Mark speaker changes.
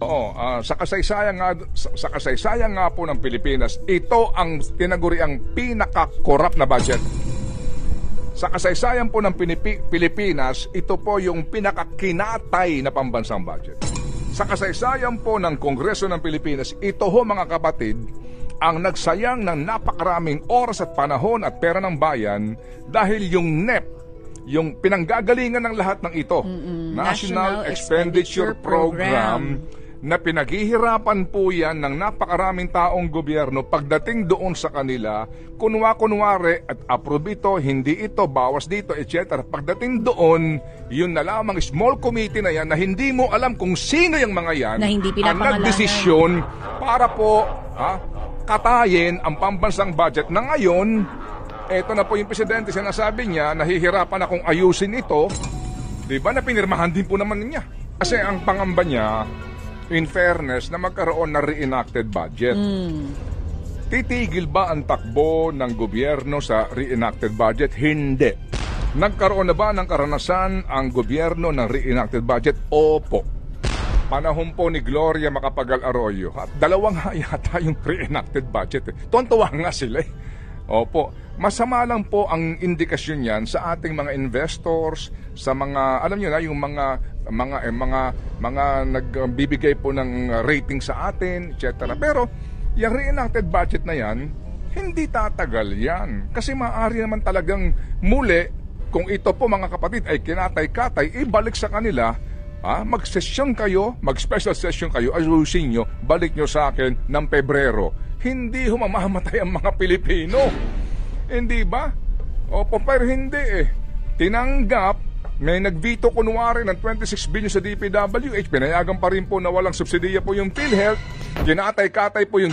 Speaker 1: Oo, sa kasaysayan nga po ng Pilipinas, ito ang tinaguriang pinaka-corrupt na budget. Sa kasaysayan po ng Pilipinas, ito po yung pinaka-kinatay na pambansang budget. Sa kasaysayan po ng Kongreso ng Pilipinas, ito ho mga kapatid, ang nagsayang ng napakaraming oras at panahon at pera ng bayan dahil yung NEP, yung pinanggagalingan ng lahat ng ito, National Expenditure Program, na pinaghihirapan po yan ng napakaraming taong gobyerno pagdating doon sa kanila, kunwa-kunwari at approve ito, hindi ito, bawas dito, etc. Pagdating doon, yun na lamang small committee na yan na hindi mo alam kung sino yung mga yan
Speaker 2: Na hindi
Speaker 1: ang
Speaker 2: pinapangalanan.
Speaker 1: nagdesisyon para po katayin ang pambansang budget na ngayon. Eto na po yung presidente, sinasabi niya, nahihirapan akong ayusin ito. Diba na pinirmahan din po naman niya. Kasi ang pangamba niya, in fairness, na magkaroon na reenacted budget. Titigil ba ang takbo ng gobyerno sa reenacted budget? Hindi. Nagkaroon na ba ng karanasan ang gobyerno ng reenacted budget? Opo. Panahon po ni Gloria Macapagal Arroyo. At dalawang yata yung reenacted budget. Tuwan-tuwa nga sila eh. Opo. Masama lang po ang indikasyon yan sa ating mga investors, sa mga, alam niyo na, yung mga nagbibigay po ng rating sa atin, etc. Pero, yung reenacted budget na yan, hindi tatagal yan. Kasi maaari naman talagang muli, kung ito po mga kapatid ay kinatay-katay, ibalik sa kanila, mag-session kayo, mag-special session kayo, ayusin nyo, balik nyo sa akin ng Pebrero. Hindi humamamatay ang mga Pilipino. Hindi ba? Opo, pero hindi eh. Tinanggap, may nag-veto kunwari ng 26 billion sa DPWH, pinayagan pa rin po na walang subsidiya po yung PhilHealth, kinatay-katay po yung